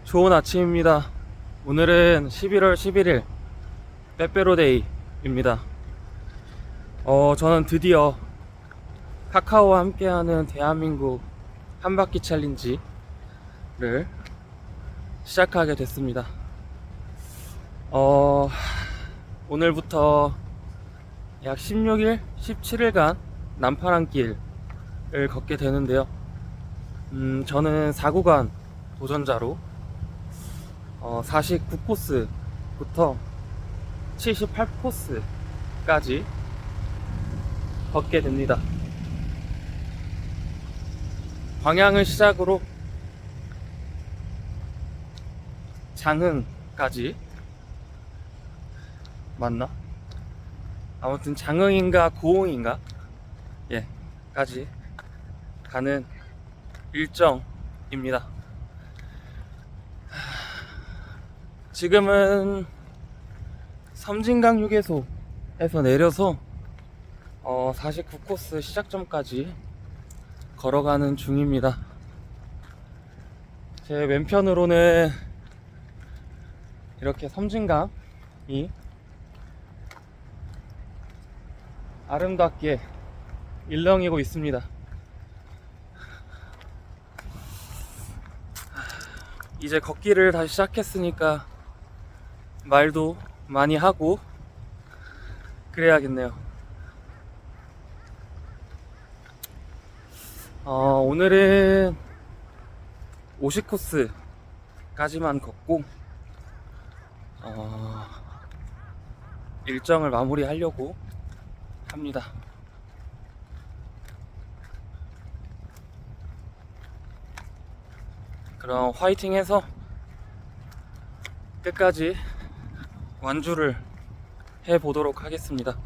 좋은 아침입니다. 오늘은 11월 11일 빼빼로데이입니다. 저는 드디어 카카오와 함께하는 대한민국 한바퀴 챌린지를 시작하게 됐습니다. 오늘부터 약 16일, 17일간 남파란 길을 걷게 되는데요. 저는 4구간 도전자로 49코스부터 78코스까지 걷게 됩니다. 광양을 시작으로 장흥까지, 맞나? 아무튼 장흥인가 고흥인가? 까지 가는 일정입니다. 지금은 섬진강 휴게소에서 내려서 49코스 시작점까지 걸어가는 중입니다. 제 왼편으로는 이렇게 섬진강이 아름답게 일렁이고 있습니다. 이제 걷기를 다시 시작했으니까 말도 많이 하고 그래야겠네요. 오늘은 50코스까지만 걷고 일정을 마무리하려고 합니다. 그럼 화이팅 해서 끝까지 완주를 해보도록 하겠습니다.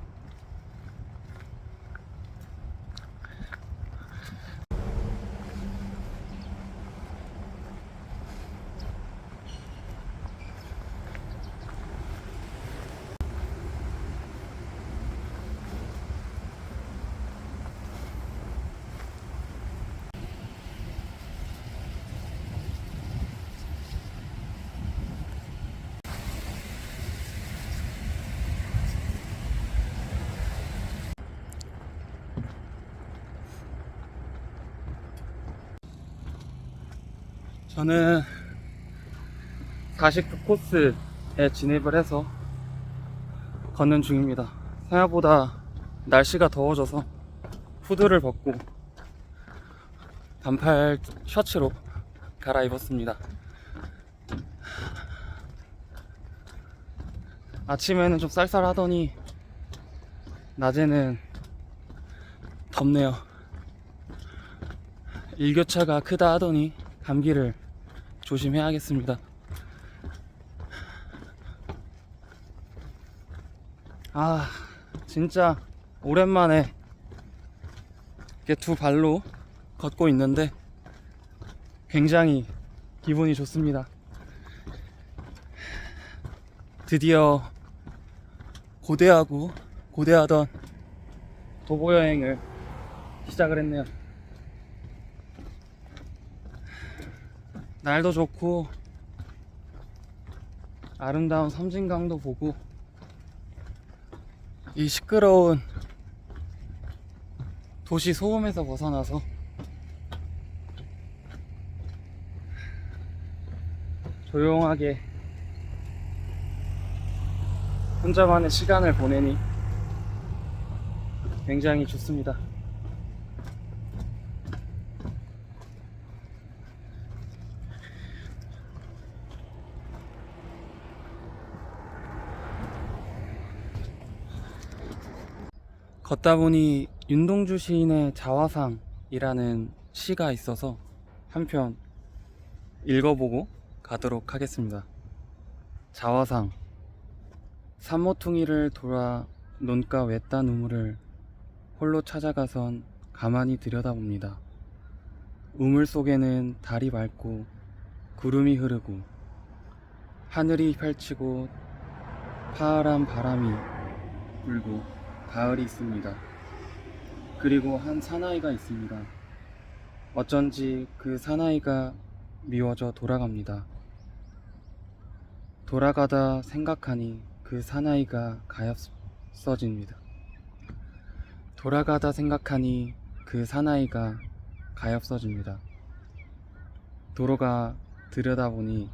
저는 49코스에 진입을 해서 걷는 중입니다. 생각보다 날씨가 더워져서 후드를 벗고 반팔 셔츠로 갈아입었습니다. 아침에는 좀 쌀쌀하더니 낮에는 덥네요. 일교차가 크다 하더니 감기를 조심해야겠습니다. 진짜 오랜만에 이렇게 두 발로 걷고 있는데 굉장히 기분이 좋습니다. 드디어 고대하던 도보 여행을 시작을 했네요. 날도 좋고 아름다운 섬진강도 보고 이 시끄러운 도시 소음에서 벗어나서 조용하게 혼자만의 시간을 보내니 굉장히 좋습니다. 걷다 보니 윤동주 시인의 자화상이라는 시가 있어서 한편 읽어보고 가도록 하겠습니다. 자화상. 산모퉁이를 돌아 논가 외딴 우물을 홀로 찾아가선 가만히 들여다봅니다. 우물 속에는 달이 밝고 구름이 흐르고 하늘이 펼치고 파란 바람이 불고 가을이 있습니다. 그리고 한 사나이가 있습니다. 어쩐지 그 사나이가 미워져 돌아갑니다. 돌아가다 생각하니 그 사나이가 가엾어집니다. 돌아가다 생각하니 그 사나이가 가엾어집니다. 도로가 들여다보니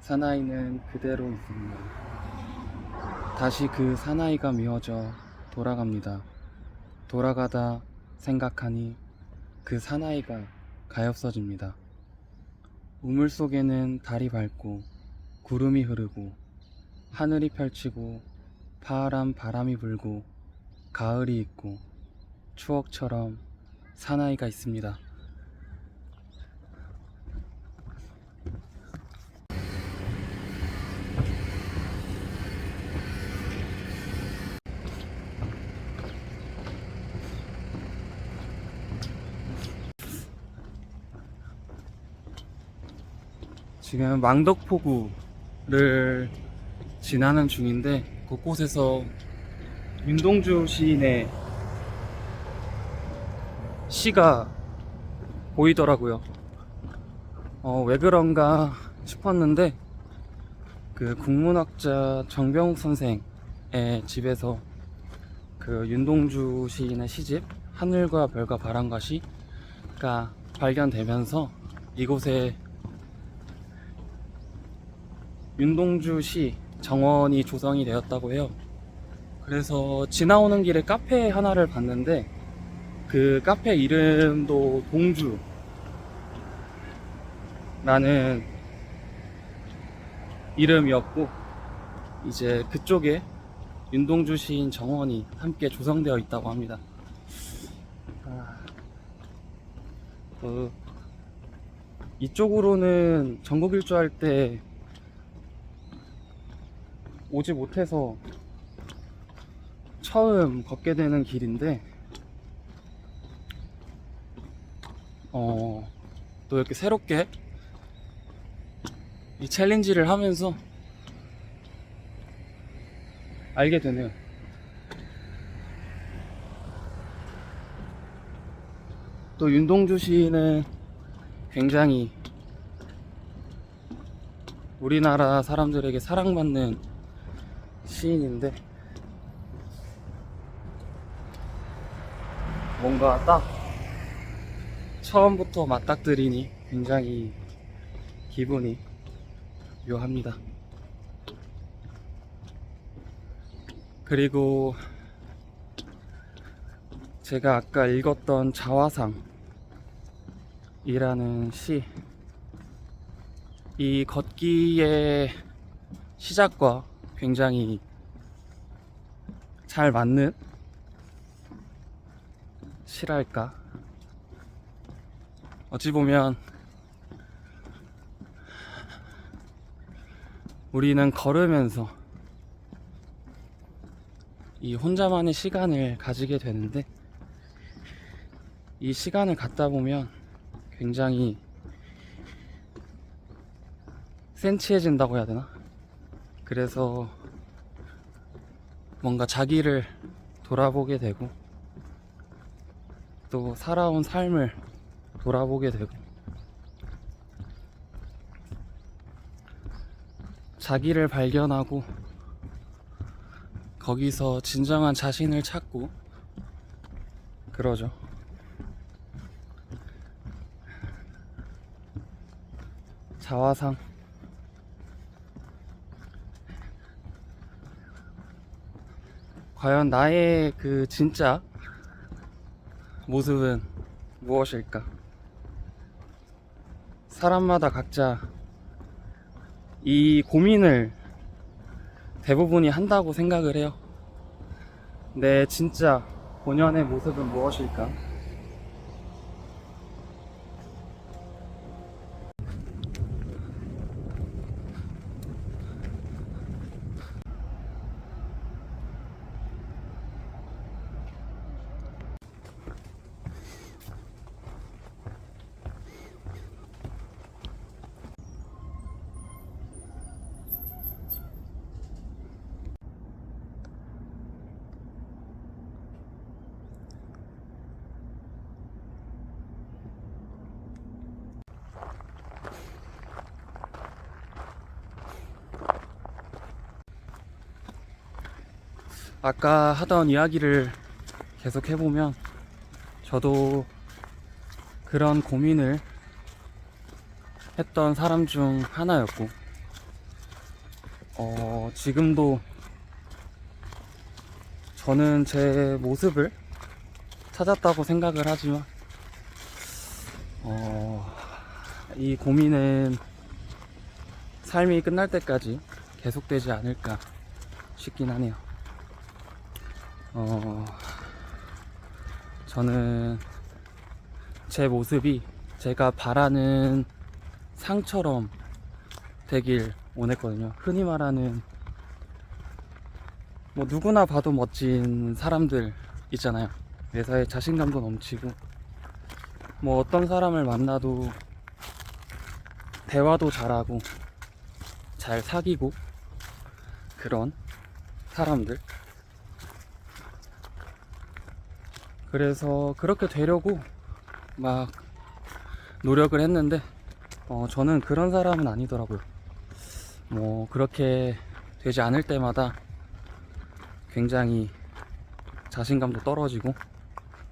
사나이는 그대로 있습니다. 다시 그 사나이가 미워져 돌아갑니다. 돌아가다 생각하니 그 사나이가 가엾어집니다. 우물 속에는 달이 밝고 구름이 흐르고 하늘이 펼치고 파란 바람이 불고 가을이 있고 추억처럼 사나이가 있습니다. 지금 망덕포구를 지나는 중인데 곳곳에서 윤동주 시인의 시가 보이더라고요. 왜 그런가 싶었는데 그 국문학자 정병욱 선생의 집에서 그 윤동주 시인의 시집 하늘과 별과 바람과 시가 발견되면서 이곳에 윤동주 시 정원이 조성이 되었다고 해요. 그래서 지나오는 길에 카페 하나를 봤는데 그 카페 이름도 동주라는 이름이었고 이제 그쪽에 윤동주 시인 정원이 함께 조성되어 있다고 합니다. 이쪽으로는 전국 일주할 때 오지 못해서 처음 걷게 되는 길인데 또 이렇게 새롭게 이 챌린지를 하면서 알게 되네요. 또 윤동주 시인은 굉장히 우리나라 사람들에게 사랑받는 시인인데 뭔가 딱 처음부터 맞닥뜨리니 굉장히 기분이 묘합니다. 그리고 제가 아까 읽었던 자화상이라는 시, 이 걷기의 시작과 굉장히 잘 맞는 시랄까. 어찌 보면 우리는 걸으면서 이 혼자만의 시간을 가지게 되는데 이 시간을 갖다 보면 굉장히 센치해진다고 해야 되나? 그래서 뭔가 자기를 돌아보게 되고 또 살아온 삶을 돌아보게 되고 자기를 발견하고 거기서 진정한 자신을 찾고 그러죠. 자화상, 과연 나의 그 진짜 모습은 무엇일까? 사람마다 각자 이 고민을 대부분이 한다고 생각을 해요. 내 진짜 본연의 모습은 무엇일까? 아까 하던 이야기를 계속 해보면 저도 그런 고민을 했던 사람 중 하나였고, 지금도 저는 제 모습을 찾았다고 생각을 하지만, 이 고민은 삶이 끝날 때까지 계속되지 않을까 싶긴 하네요. 저는 제 모습이 제가 바라는 상처럼 되길 원했거든요. 흔히 말하는 뭐 누구나 봐도 멋진 사람들 있잖아요. 매사에 자신감도 넘치고, 뭐 어떤 사람을 만나도 대화도 잘하고 잘 사귀고 그런 사람들. 그래서 그렇게 되려고 막 노력을 했는데 저는 그런 사람은 아니더라고요. 뭐 그렇게 되지 않을 때마다 굉장히 자신감도 떨어지고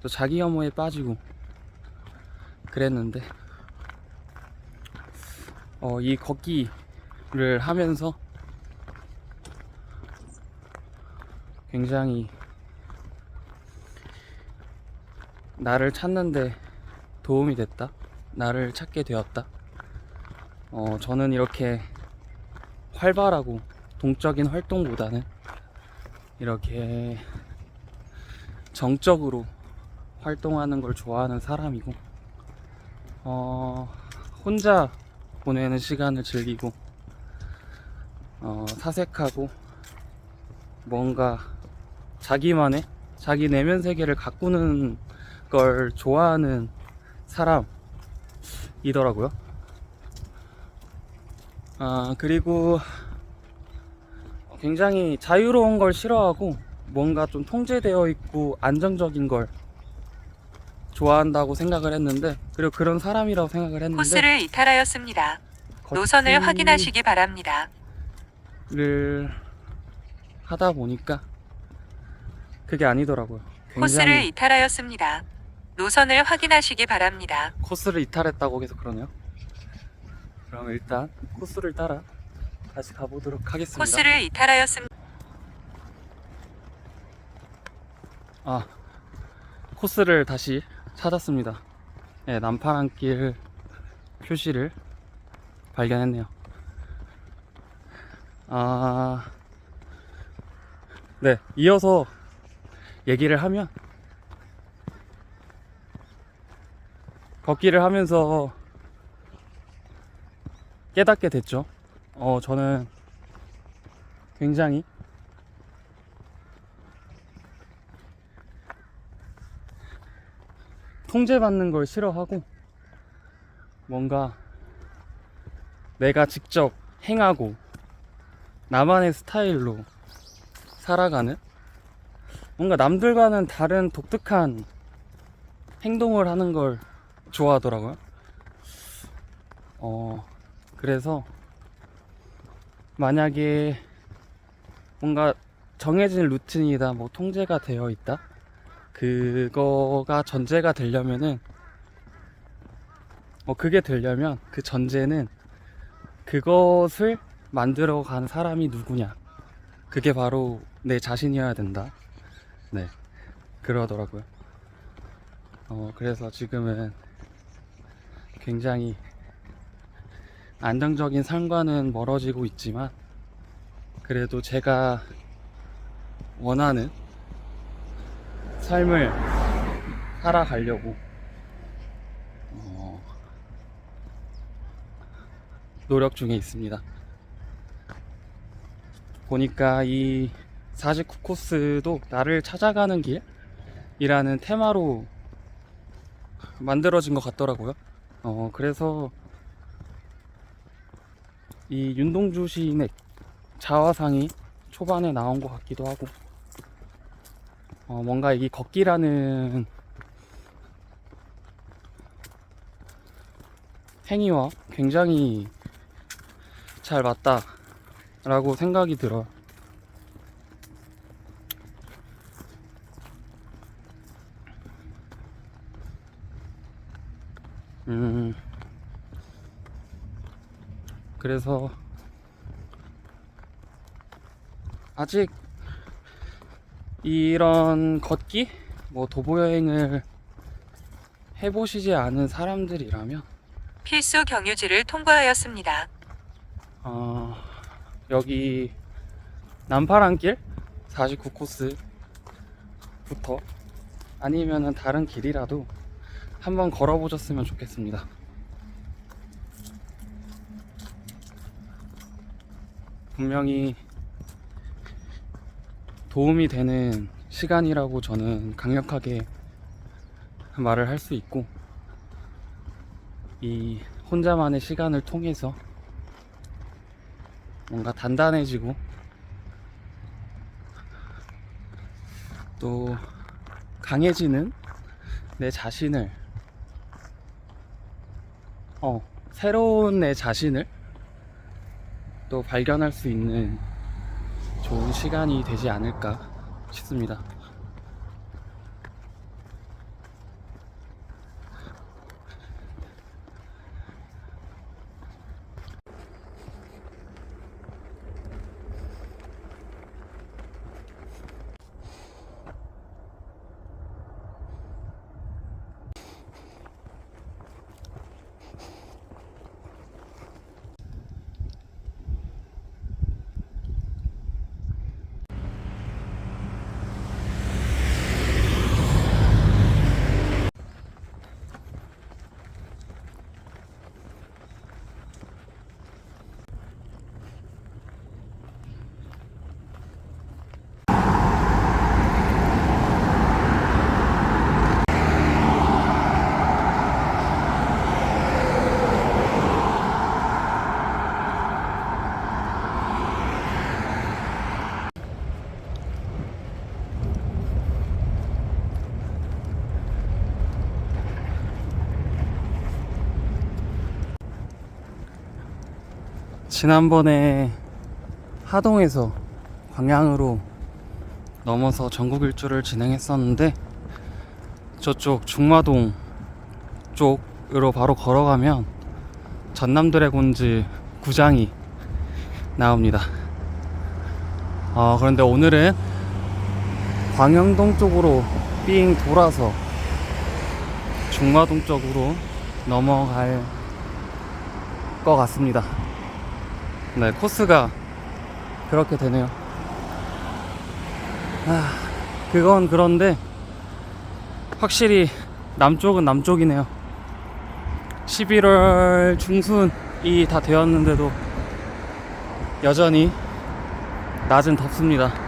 또 자기 혐오에 빠지고 그랬는데, 이 걷기를 하면서 굉장히 나를 찾는데 도움이 됐다, 나를 찾게 되었다. 저는 이렇게 활발하고 동적인 활동보다는 이렇게 정적으로 활동하는 걸 좋아하는 사람이고, 혼자 보내는 시간을 즐기고, 사색하고 뭔가 자기만의 자기 내면 세계를 가꾸는 걸 좋아하는 사람이더라고요. 그리고 굉장히 자유로운 걸 싫어하고 뭔가 좀 통제되어 있고 안정적인 걸 좋아한다고 생각을 했는데, 그리고 그런 사람이라고 생각을 했는데, 코스를 이탈하였습니다. 노선을 확인하시기 바랍니다. 를 하다 보니까 그게 아니더라고요. 코스를 이탈하였습니다. 노선을 확인하시기 바랍니다. 코스를 이탈했다고 계속 그러네요. 그럼 일단 코스를 따라 다시 가보도록 하겠습니다. 코스를 이탈하였습니다. 코스를 다시 찾았습니다. 네, 남파랑길 표시를 발견했네요. 네, 이어서 얘기를 하면, 걷기를 하면서 깨닫게 됐죠. 저는 굉장히 통제받는 걸 싫어하고, 뭔가 내가 직접 행하고 나만의 스타일로 살아가는, 뭔가 남들과는 다른 독특한 행동을 하는 걸 좋아하더라고요. 그래서 만약에 뭔가 정해진 루틴이다, 뭐 통제가 되어 있다, 그거가 전제가 되려면은, 그게 되려면 그 전제는 그것을 만들어간 사람이 누구냐, 그게 바로 내 자신이어야 된다. 네, 그러더라고요. 그래서 지금은 굉장히 안정적인 삶과는 멀어지고 있지만, 그래도 제가 원하는 삶을 살아가려고 노력 중에 있습니다. 보니까 이 49코스도 나를 찾아가는 길이라는 테마로 만들어진 것 같더라고요. 그래서 이 윤동주 시인의 자화상이 초반에 나온 것 같기도 하고, 뭔가 이 걷기라는 행위와 굉장히 잘 맞다라고 생각이 들어요. 음, 그래서 아직 이런 걷기, 뭐 도보 여행을 해보시지 않은 사람들이라면 필수 경유지를 통과하였습니다. 여기 남파랑길 49코스부터 아니면은 다른 길이라도 한번 걸어보셨으면 좋겠습니다. 분명히 도움이 되는 시간이라고 저는 강력하게 말을 할 수 있고, 이 혼자만의 시간을 통해서 뭔가 단단해지고 또 강해지는 내 자신을, 새로운 내 자신을 또 발견할 수 있는 좋은 시간이 되지 않을까 싶습니다. 지난번에 하동에서 광양으로 넘어서 전국 일주를 진행했었는데, 저쪽 중마동 쪽으로 바로 걸어가면 전남 드래곤즈 구장이 나옵니다. 그런데 오늘은 광영동 쪽으로 삥 돌아서 중마동 쪽으로 넘어갈 것 같습니다. 네, 코스가 그렇게 되네요. 그건 그런데 확실히 남쪽은 남쪽이네요. 11월 중순이 다 되었는데도 여전히 낮은 덥습니다.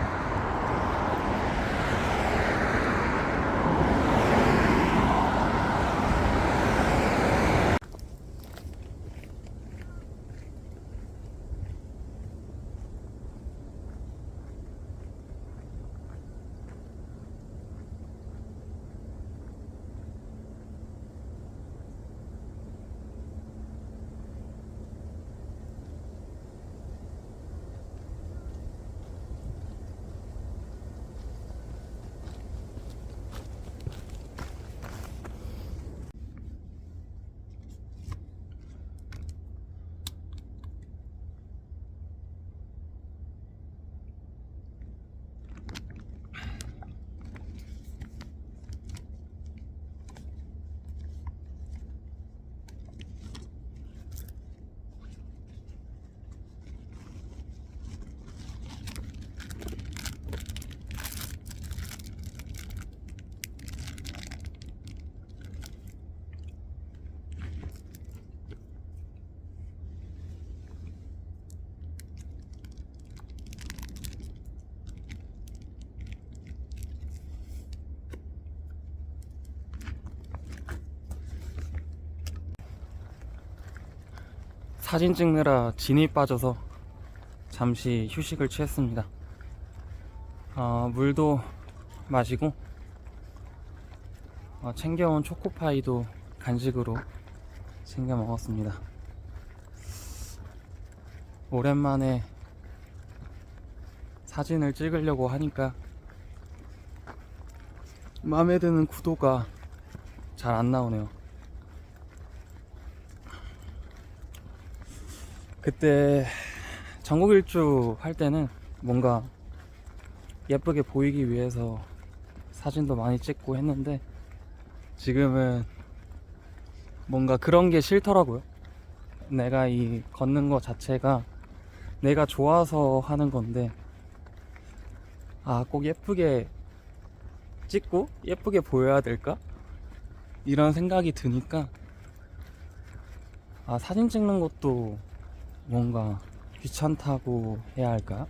사진 찍느라 진이 빠져서 잠시 휴식을 취했습니다. 물도 마시고 챙겨온 초코파이도 간식으로 챙겨 먹었습니다. 오랜만에 사진을 찍으려고 하니까 마음에 드는 구도가 잘 안 나오네요. 그때 전국 일주 할 때는 뭔가 예쁘게 보이기 위해서 사진도 많이 찍고 했는데, 지금은 뭔가 그런 게 싫더라고요. 내가 이 걷는 거 자체가 내가 좋아서 하는 건데, 꼭 예쁘게 찍고 예쁘게 보여야 될까? 이런 생각이 드니까, 사진 찍는 것도 뭔가 귀찮다고 해야 할까?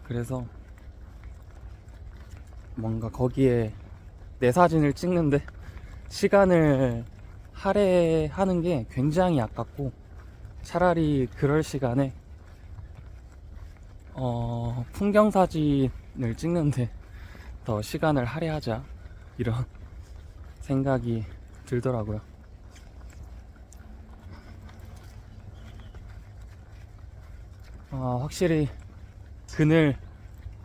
그래서 뭔가 거기에 내 사진을 찍는데 시간을 할애하는 게 굉장히 아깝고, 차라리 그럴 시간에 풍경 사진을 찍는데 더 시간을 할애하자, 이런 생각이 들더라고요. 확실히 그늘이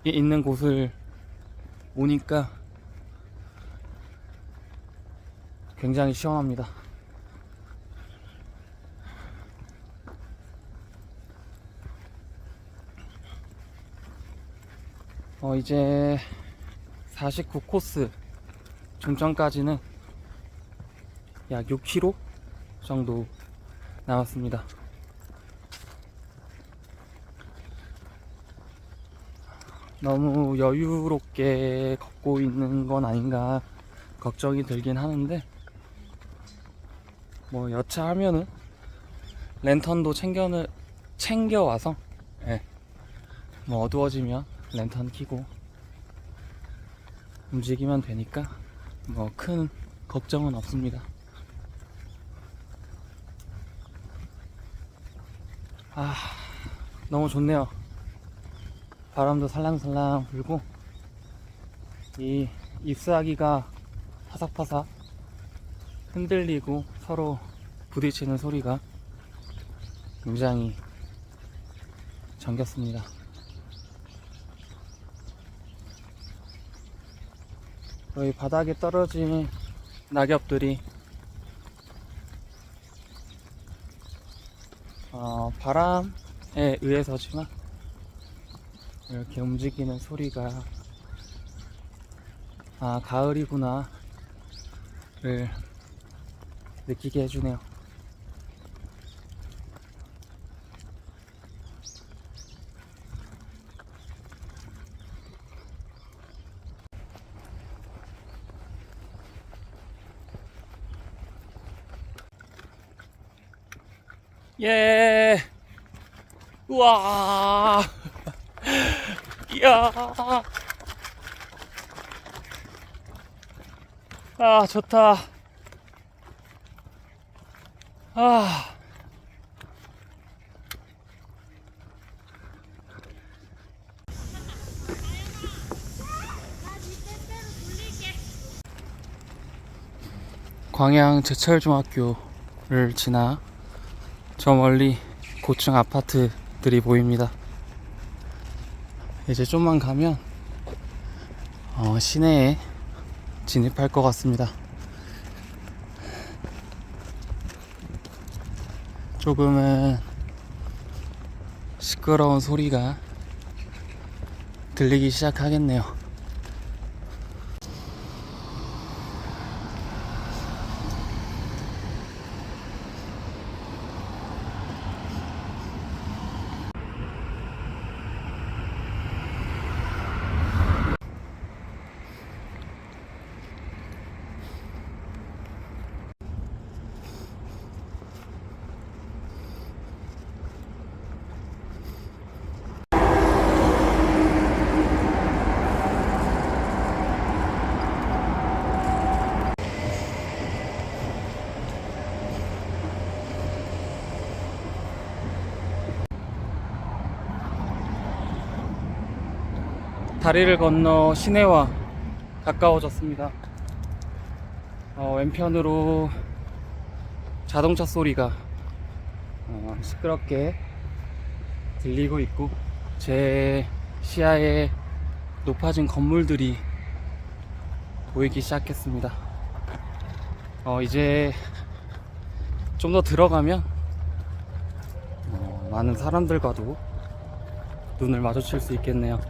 있는 곳을 오니까 굉장히 시원합니다. 이제 49코스 종점까지는 약 6km 정도 남았습니다. 너무 여유롭게 걷고 있는 건 아닌가 걱정이 들긴 하는데, 뭐 여차하면은 랜턴도 챙겨와서, 뭐 어두워지면 랜턴 켜고 움직이면 되니까 뭐 큰 걱정은 없습니다. 너무 좋네요. 바람도 살랑살랑 불고, 이 잎사귀가 파삭파삭 흔들리고 서로 부딪히는 소리가 굉장히 정겹습니다. 여기 바닥에 떨어진 낙엽들이 바람에 의해서지만 이렇게 움직이는 소리가 가을이구나를 느끼게 해주네요. 예. 우와. 이야. 좋다. 광양 제철중학교를 지나 저 멀리 고층 아파트들이 보입니다. 이제 좀만 가면 시내에 진입할 것 같습니다. 조금은 시끄러운 소리가 들리기 시작하겠네요. 다리를 건너 시내와 가까워졌습니다. 왼편으로 자동차 소리가 시끄럽게 들리고 있고, 제 시야에 높아진 건물들이 보이기 시작했습니다. 이제 좀 더 들어가면 많은 사람들과도 눈을 마주칠 수 있겠네요.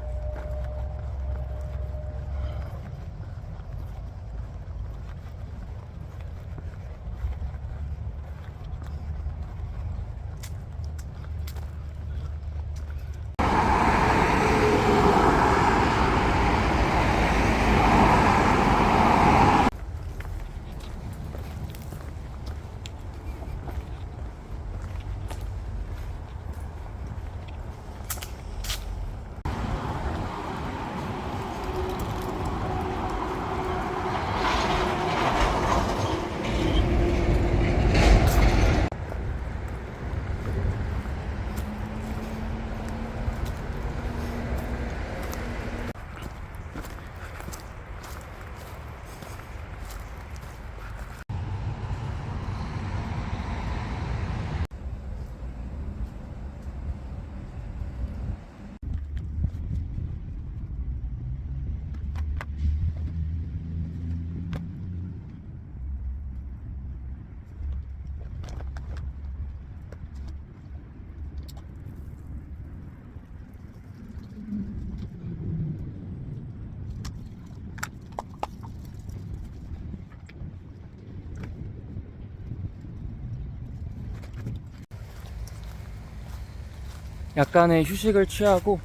약간의 휴식을 취하고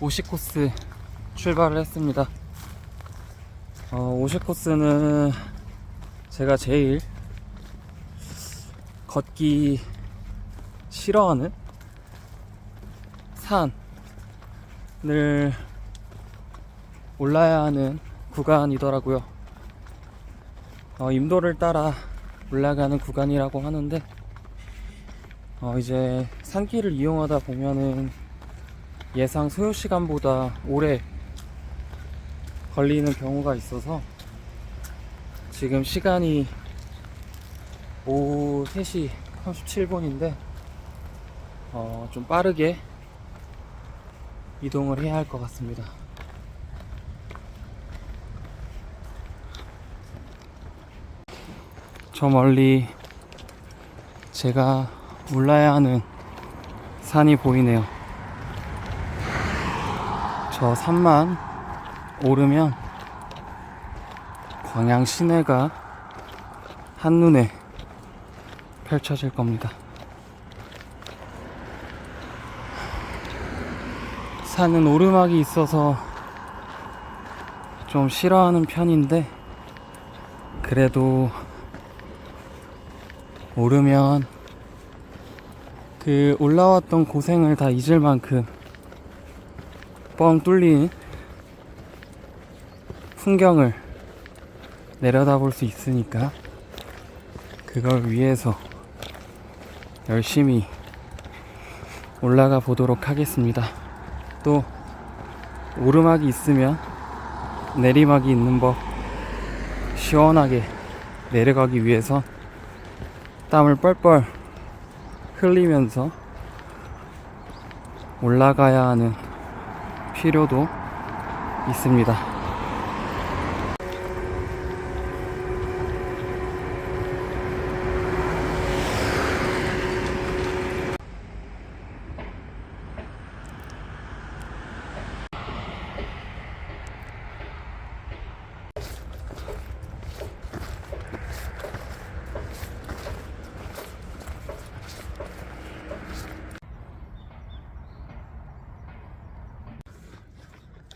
50코스 출발을 했습니다. 50코스는 제가 제일 걷기 싫어하는 산을 올라야 하는 구간이더라고요. 임도를 따라 올라가는 구간이라고 하는데 이제 산길을 이용하다 보면은 예상 소요 시간보다 오래 걸리는 경우가 있어서 지금 시간이 오후 3시 37분인데 좀 빠르게 이동을 해야 할 것 같습니다. 저 멀리 제가 올라야 하는 산이 보이네요. 저 산만 오르면 광양 시내가 한눈에 펼쳐질 겁니다. 산은 오르막이 있어서 좀 싫어하는 편인데 그래도 오르면 그 올라왔던 고생을 다 잊을 만큼 뻥 뚫린 풍경을 내려다볼 수 있으니까 그걸 위해서 열심히 올라가 보도록 하겠습니다. 또 오르막이 있으면 내리막이 있는 법 시원하게 내려가기 위해서 땀을 뻘뻘 흘리면서 올라가야 하는 필요도 있습니다.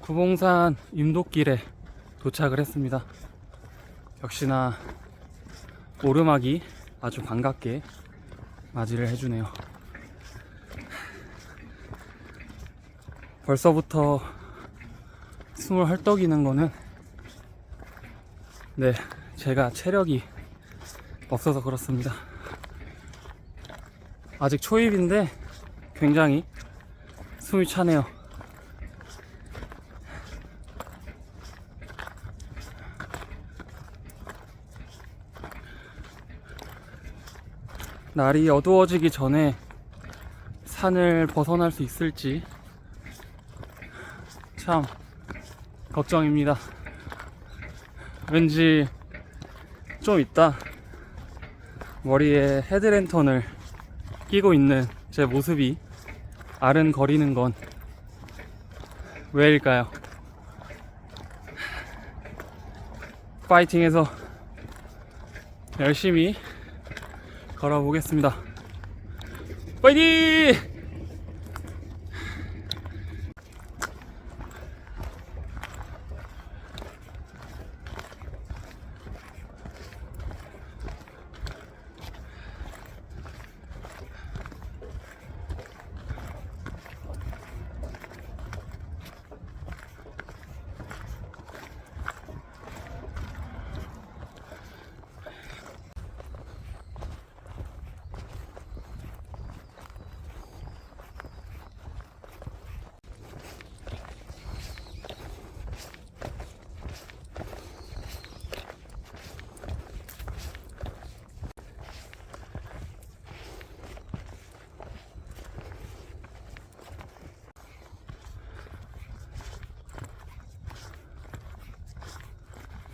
구봉산 임도길에 도착을 했습니다. 역시나 오르막이 아주 반갑게 맞이를 해주네요. 벌써부터 숨을 헐떡이는 거는 제가 체력이 없어서 그렇습니다. 아직 초입인데 굉장히 숨이 차네요. 날이 어두워지기 전에 산을 벗어날 수 있을지 참 걱정입니다. 왠지 좀 있다 머리에 헤드랜턴을 느끼고 있는 제 모습이 아른거리는 건 왜일까요? 파이팅해서 열심히 걸어보겠습니다. 파이팅!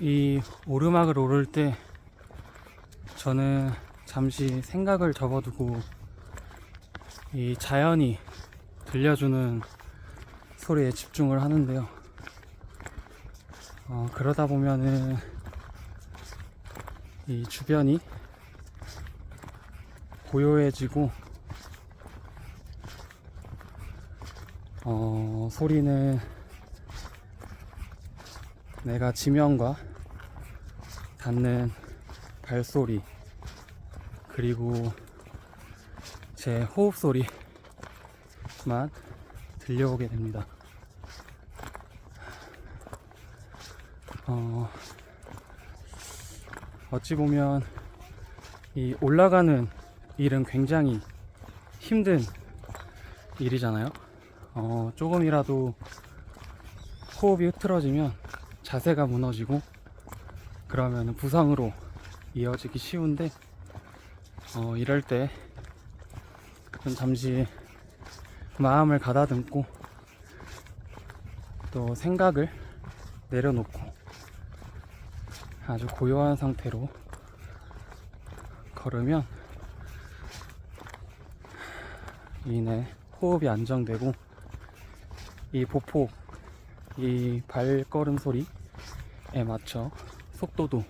이 오르막을 오를 때 저는 잠시 생각을 접어두고 이 자연이 들려주는 소리에 집중을 하는데요. 그러다 보면은 이 주변이 고요해지고 소리는 내가 지면과 닿는 발소리 그리고 제 호흡 소리만 들려오게 됩니다. 어찌 보면 이 올라가는 일은 굉장히 힘든 일이잖아요. 조금이라도 호흡이 흐트러지면 자세가 무너지고 그러면 부상으로 이어지기 쉬운데 이럴 때 좀 잠시 마음을 가다듬고 또 생각을 내려놓고 아주 고요한 상태로 걸으면 이내 호흡이 안정되고 이 보폭, 이 발걸음 소리에 맞춰 속도도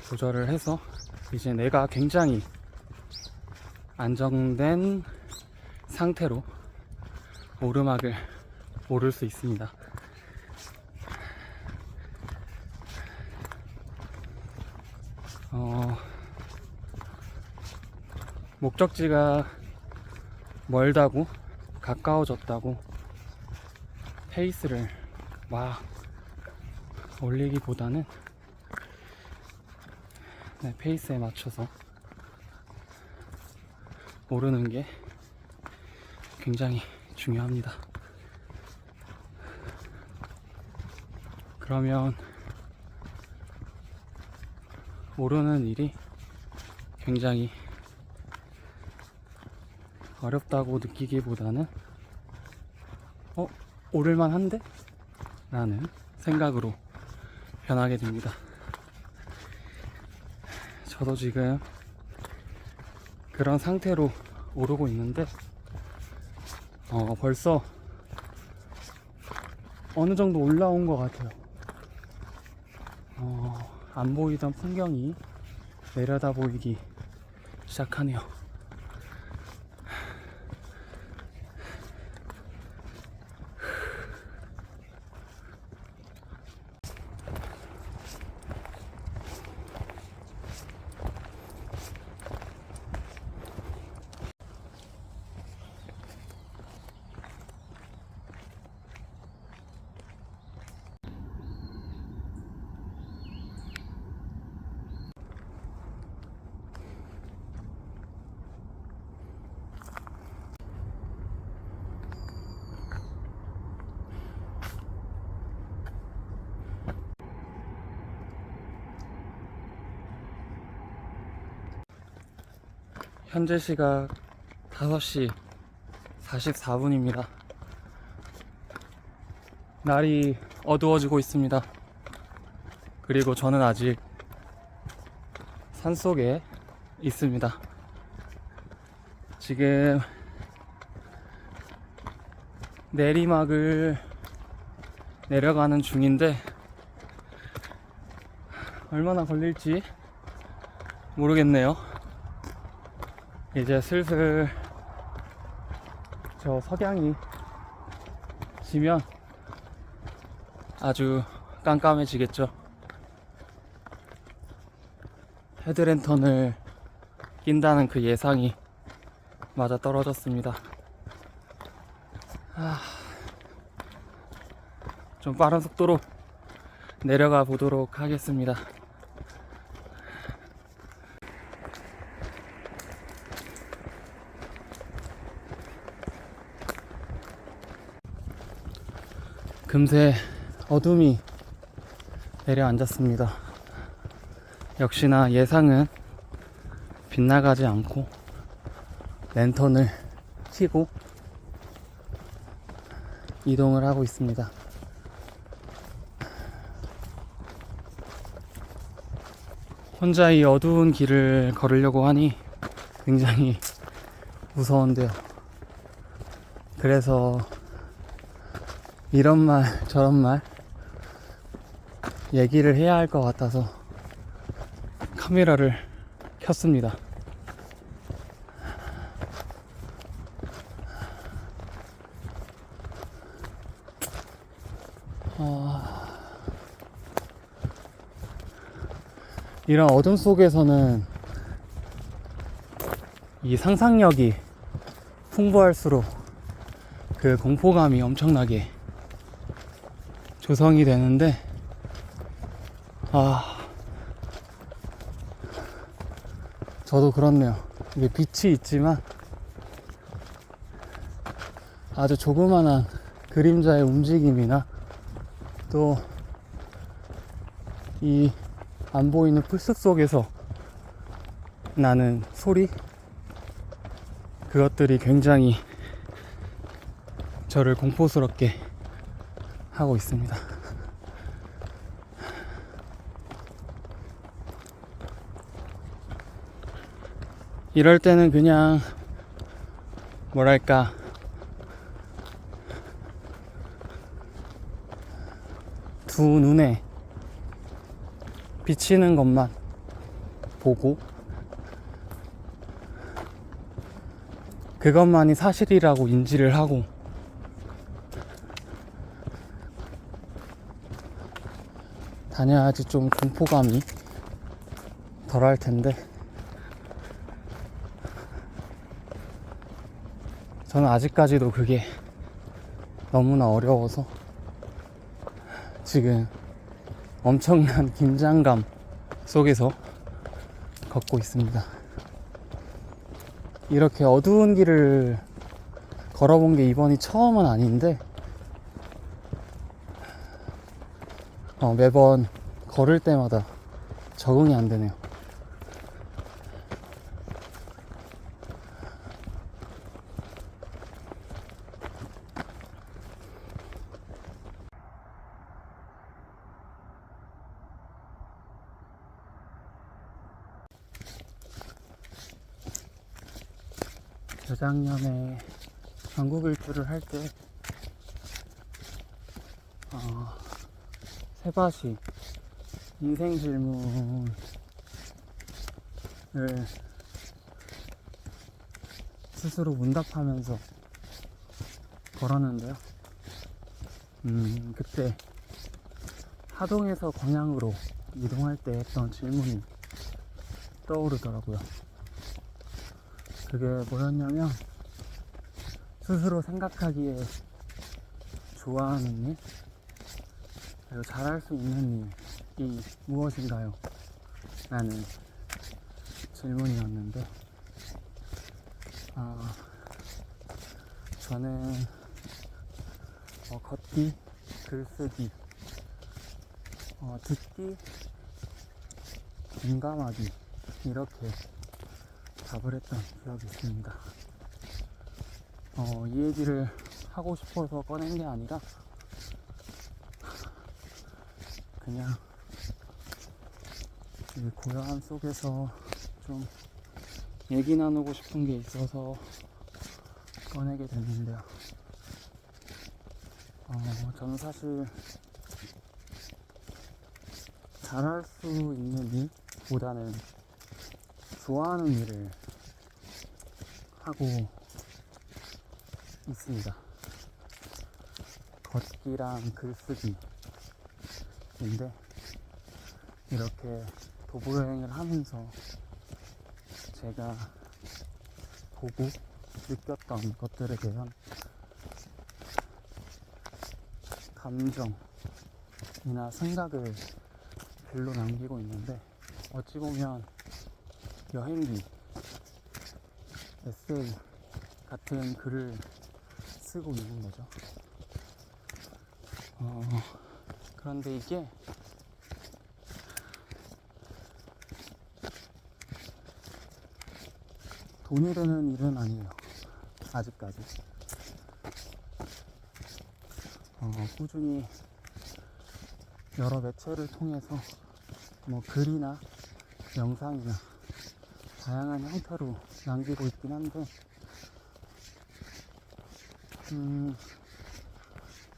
조절을 해서 이제 내가 굉장히 안정된 상태로 오르막을 오를 수 있습니다. 목적지가 멀다고 가까워졌다고 페이스를 막 올리기보다는 내 페이스에 맞춰서 오르는 게 굉장히 중요합니다. 그러면 오르는 일이 굉장히 어렵다고 느끼기보다는 오를만한데? 라는 생각으로 변하게 됩니다. 저도 지금 그런 상태로 오르고 있는데 벌써 어느 정도 올라온 것 같아요. 안 보이던 풍경이 내려다 보이기 시작하네요. 현재 시각 5시 44분입니다. 날이 어두워지고 있습니다. 그리고 저는 아직 산속에 있습니다. 지금 내리막을 내려가는 중인데 얼마나 걸릴지 모르겠네요. 이제 슬슬 저 석양이 지면 아주 깜깜해지겠죠. 헤드랜턴을 낀다는 그 예상이 맞아 떨어졌습니다. 좀 빠른 속도로 내려가 보도록 하겠습니다. 금세 어둠이 내려앉았습니다. 역시나 예상은 빗나가지 않고 랜턴을 켜고 이동을 하고 있습니다. 혼자 이 어두운 길을 걸으려고 하니 굉장히 무서운데요. 그래서 이런 말 저런 말 얘기를 해야 할 것 같아서 카메라를 켰습니다. 이런 어둠 속에서는 이 상상력이 풍부할수록 그 공포감이 엄청나게 조성이 되는데, 저도 그렇네요. 이게 빛이 있지만 아주 조그만한 그림자의 움직임이나 또 이 안 보이는 풀숲 속에서 나는 소리, 그것들이 굉장히 저를 공포스럽게 하고 있습니다. 이럴 때는 그냥 뭐랄까 두 눈에 비치는 것만 보고 그것만이 사실이라고 인지를 하고 다녀야지 좀 공포감이 덜할 텐데, 저는 아직까지도 그게 너무나 어려워서 지금 엄청난 긴장감 속에서 걷고 있습니다. 이렇게 어두운 길을 걸어본 게 이번이 처음은 아닌데 매번 걸을 때마다 적응이 안 되네요. 재작년에 전국 일주를 할 때 세바시 인생 질문을 스스로 문답하면서 걸었는데요. 그때 하동에서 광양으로 이동할 때 했던 질문이 떠오르더라고요. 그게 뭐였냐면, 스스로 생각하기에 좋아하는 일, 그리고 잘할 수 있는 일이 무엇인가요? 라는 질문이었는데, 저는 걷기, 글쓰기, 듣기, 공감하기, 이렇게 답을 했던 기억이 있습니다. 이 얘기를 하고 싶어서 꺼낸 게 아니라 그냥 이 고요함 속에서 좀 얘기 나누고 싶은 게 있어서 꺼내게 됐는데요. 저는 사실 잘할 수 있는 일보다는 좋아하는 일을 하고 있습니다. 걷기랑 글쓰기인데, 이렇게 도보여행을 하면서 제가 보고 느꼈던 것들에 대한 감정이나 생각을 글로 남기고 있는데, 어찌 보면 여행기, 에세이 같은 글을 쓰고 있는 거죠. 그런데 이게 돈이 되는 일은 아니에요. 아직까지. 꾸준히 여러 매체를 통해서 뭐 글이나 영상이나 다양한 형태로 남기고 있긴 한데,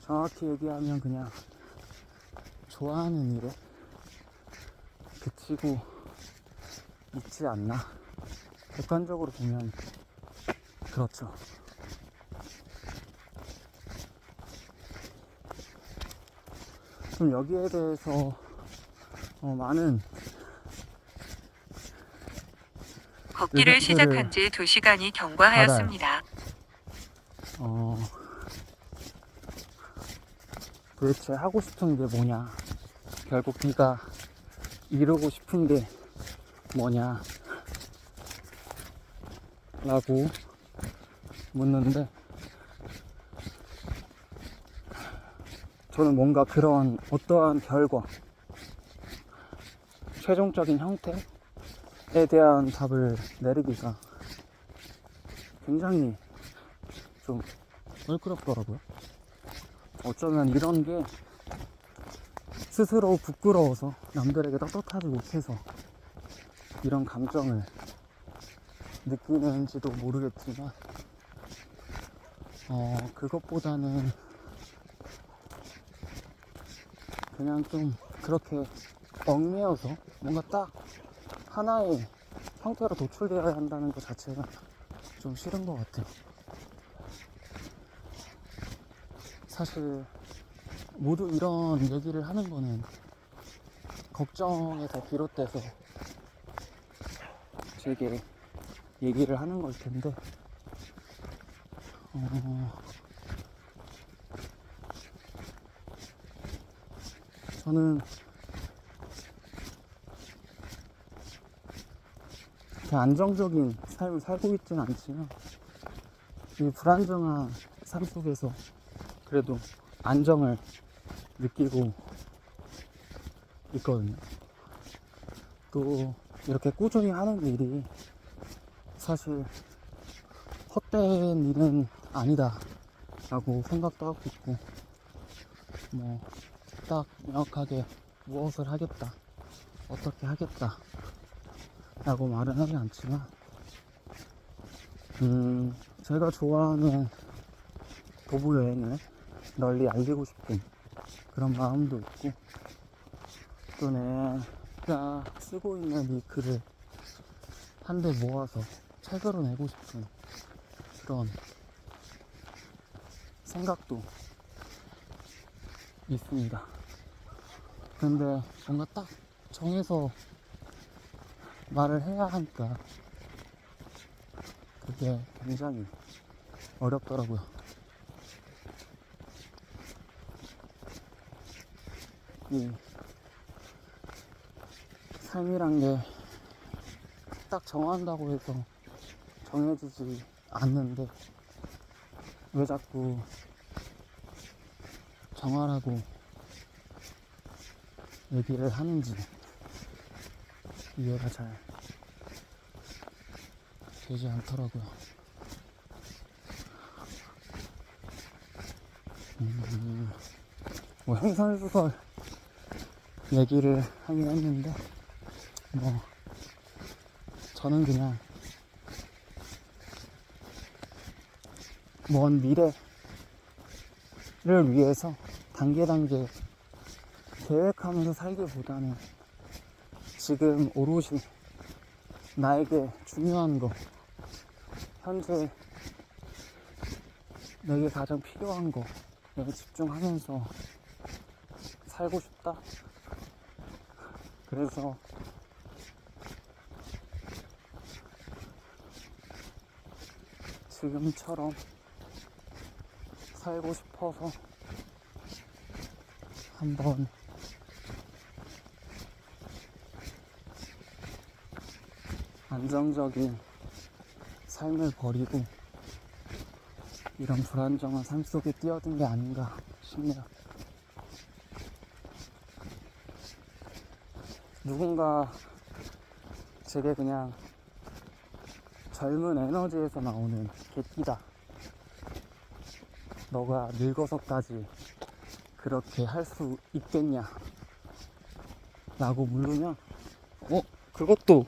정확히 얘기하면 그냥 좋아하는 일에 그치고 있지 않나. 객관적으로 보면 그렇죠. 좀 여기에 대해서 많은 걷기를 의견들을 시작한 지 2시간이 경과하였습니다. 도대체 하고 싶은 게 뭐냐, 결국 네가 이루고 싶은 게 뭐냐 라고 묻는데, 저는 뭔가 그런 어떠한 결과, 최종적인 형태에 대한 답을 내리기가 굉장히 좀 껄끄럽더라고요. 어쩌면 이런 게 스스로 부끄러워서, 남들에게 떳떳하지 못해서 이런 감정을 느끼는지도 모르겠지만, 그것보다는 그냥 좀 그렇게 얽매여서 뭔가 딱 하나의 형태로 도출되어야 한다는 것 자체가 좀 싫은 것 같아요. 사실 모두 이런 얘기를 하는 거는 걱정에서 비롯돼서 제게 얘기를 하는 걸 텐데, 저는 그렇게 안정적인 삶을 살고 있지는 않지만, 이 불안정한 삶 속에서 그래도 안정을 느끼고 있거든요. 또 이렇게 꾸준히 하는 일이 사실 헛된 일은 아니다 라고 생각도 하고 있고, 뭐 딱 명확하게 무엇을 하겠다, 어떻게 하겠다 라고 말은 하지 않지만, 제가 좋아하는 도보 여행을 널리 알리고 싶은 그런 마음도 있고, 또 내가 쓰고 있는 이 글을 한데 모아서 책으로 내고 싶은 그런 생각도 있습니다. 근데 뭔가 딱 정해서 말을 해야 하니까 그게 굉장히 어렵더라고요. 이 삶이란 게 딱 정한다고 해서 정해지지 않는데, 왜 자꾸 정하라고 얘기를 하는지 이해가 잘 되지 않더라고요. 뭐 행설수설 얘기를 하긴 했는데, 뭐 저는 그냥 먼 미래를 위해서 단계 계획하면서 살기보다는 지금 오롯이 나에게 중요한 거, 현재 내게 가장 필요한 거에 집중하면서 살고 싶다. 그래서 지금처럼 살고 싶어서 한번 안정적인 삶을 버리고 이런 불안정한 삶 속에 뛰어든 게 아닌가 싶네요. 누군가 제게 그냥 젊은 에너지에서 나오는 개띠다, 너가 늙어서까지 그렇게 할 수 있겠냐 라고 물으면 그것도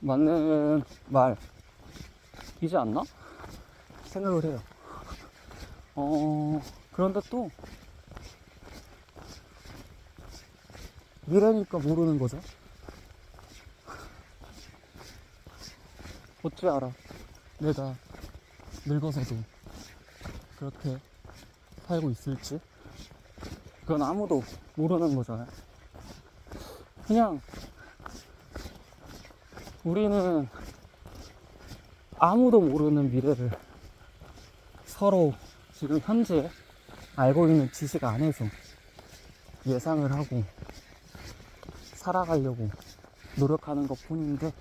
맞는 말이지 않나? 생각을 해요. 그런데 또 미래니까 모르는 거죠. 어찌 알아 내가 늙어서도 그렇게 살고 있을지. 그건 아무도 모르는 거잖아요. 그냥 우리는 아무도 모르는 미래를 서로 지금 현재 알고 있는 지식 안에서 예상을 하고 살아가려고 노력하는 것 뿐인데,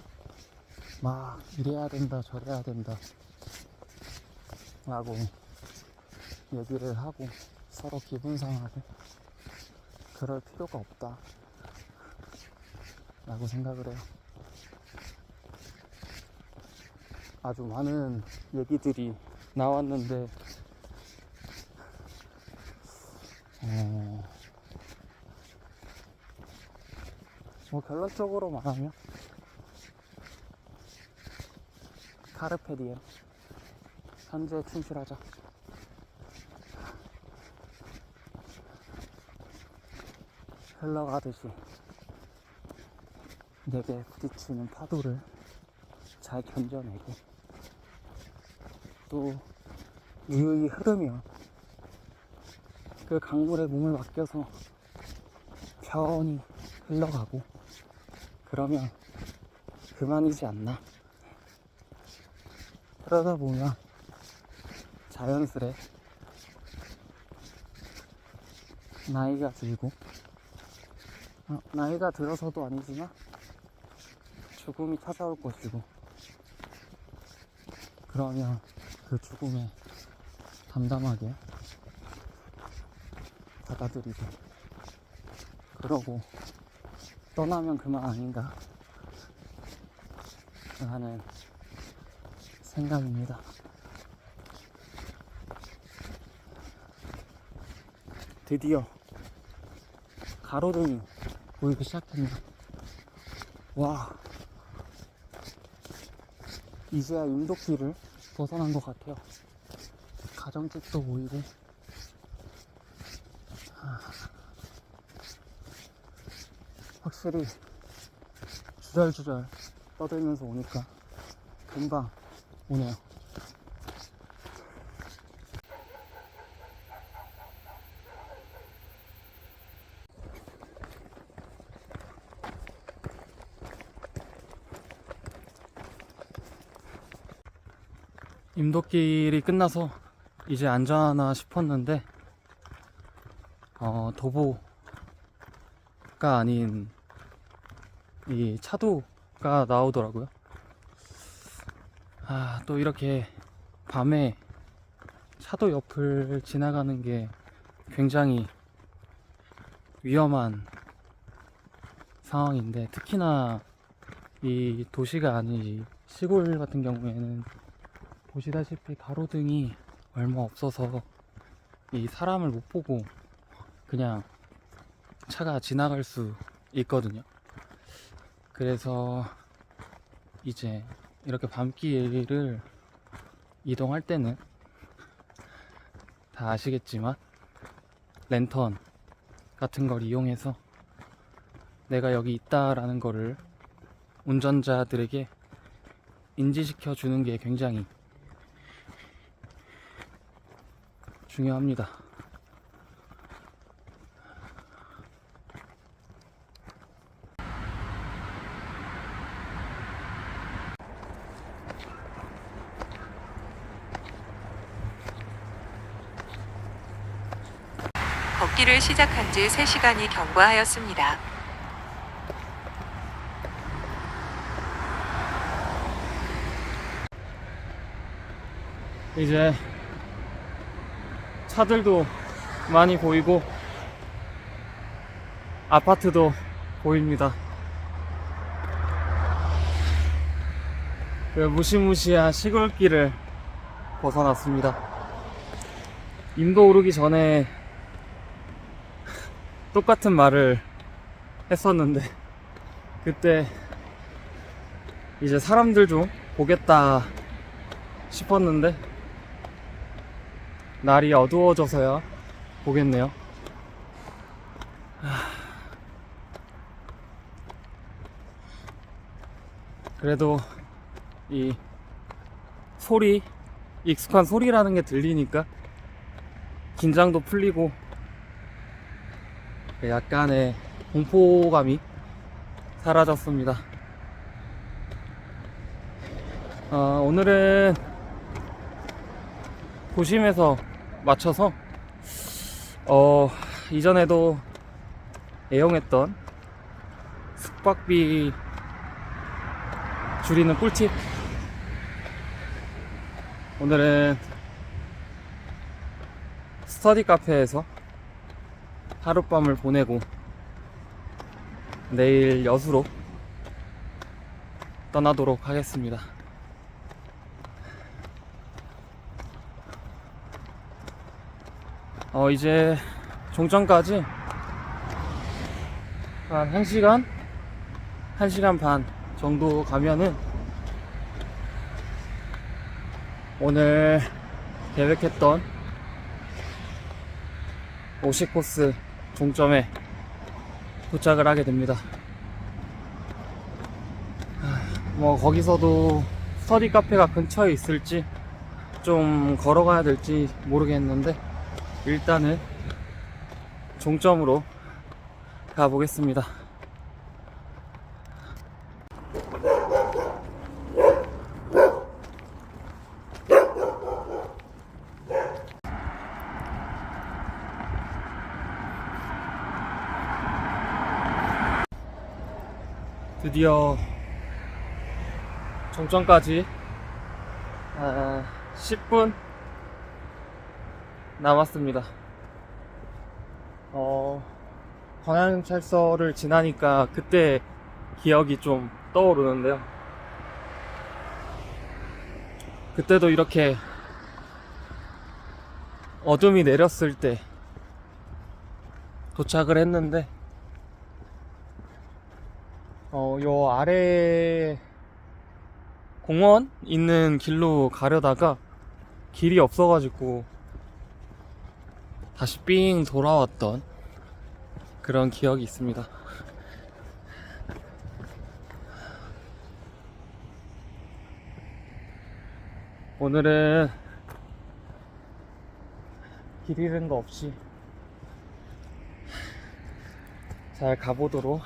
막 이래야 된다 저래야 된다 라고 얘기를 하고 서로 기분 상하고 그럴 필요가 없다 라고 생각을 해요. 아주 많은 얘기들이 나왔는데 뭐 결론적으로 말하면 카르페 디엠, 현재에 충실하자. 흘러가듯이 내게 부딪히는 파도를 잘 견뎌내고, 또 유유히 흐르면 그 강물에 몸을 맡겨서 편히 흘러가고, 그러면 그만이지 않나. 그러다 보면 자연스레 나이가 들고, 나이가 들어서도 아니지만 죽음이 찾아올 것이고, 그러면 그 죽음에 담담하게 받아들이고 그러고 떠나면 그만 아닌가 하는 생각입니다. 드디어 가로등이 보이기 시작했네. 와, 이제야 임도길을 벗어난 것 같아요. 가정집도 보이고. 확실히 주절주절 떠들면서 오니까 금방 오네요. 임도길이 끝나서 이제 안전하나 싶었는데 도보가 아닌 이 차도가 나오더라고요. 또 이렇게 밤에 차도 옆을 지나가는 게 굉장히 위험한 상황인데, 특히나 이 도시가 아닌 시골 같은 경우에는 보시다시피 가로등이 얼마 없어서 이 사람을 못 보고 그냥 차가 지나갈 수 있거든요. 그래서 이제 이렇게 밤길을 이동할 때는 다 아시겠지만 랜턴 같은 걸 이용해서 내가 여기 있다라는 거를 운전자들에게 인지시켜 주는 게 굉장히 중요합니다. 걷기를 시작한 지 3시간이 경과하였습니다. 이제 차들도 많이 보이고 아파트도 보입니다. 그 무시무시한 시골길을 벗어났습니다. 임도 오르기 전에 똑같은 말을 했었는데 그때 이제 사람들 좀 보겠다 싶었는데 날이 어두워져서야 보겠네요. 그래도 이 소리, 익숙한 소리라는 게 들리니까 긴장도 풀리고 약간의 공포감이 사라졌습니다. 오늘은 도심에서 맞춰서 이전에도 애용했던 숙박비 줄이는 꿀팁, 오늘은 스터디 카페에서 하룻밤을 보내고 내일 여수로 떠나도록 하겠습니다. 이제 종점까지 한 1시간? 1시간 반 정도 가면은 오늘 계획했던 50코스 종점에 도착을 하게 됩니다. 뭐 거기서도 스터디 카페가 근처에 있을지 좀 걸어가야 될지 모르겠는데 일단은 종점으로 가보겠습니다. 드디어 종점까지 10분 남았습니다. 광양찰서를 지나니까 그때 기억이 좀 떠오르는데요. 그때도 이렇게 어둠이 내렸을 때 도착을 했는데 요 아래 공원 있는 길로 가려다가 길이 없어가지고 다시 삥 돌아왔던 그런 기억이 있습니다. 오늘은 길 잃은 거 없이 잘 가보도록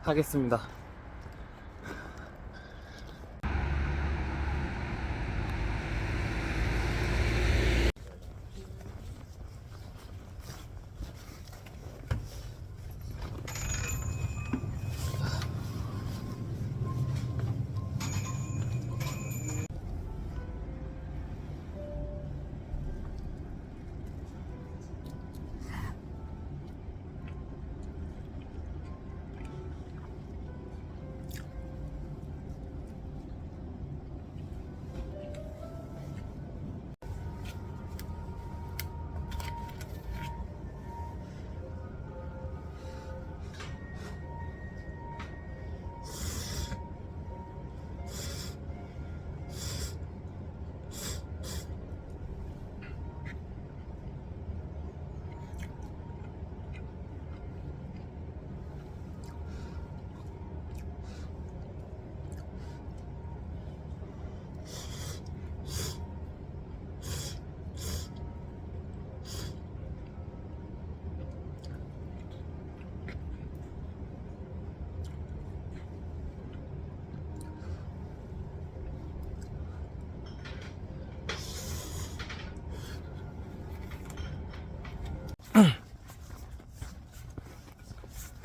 하겠습니다.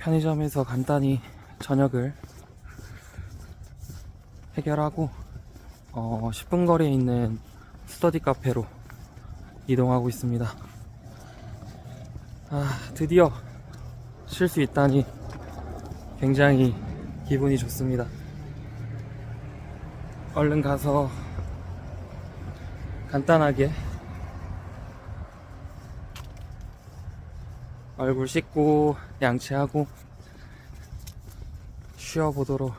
편의점에서 간단히 저녁을 해결하고 10분 거리에 있는 스터디 카페로 이동하고 있습니다. 드디어 쉴 수 있다니 굉장히 기분이 좋습니다. 얼른 가서 간단하게 얼굴 씻고 양치하고 쉬어보도록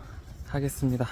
하겠습니다.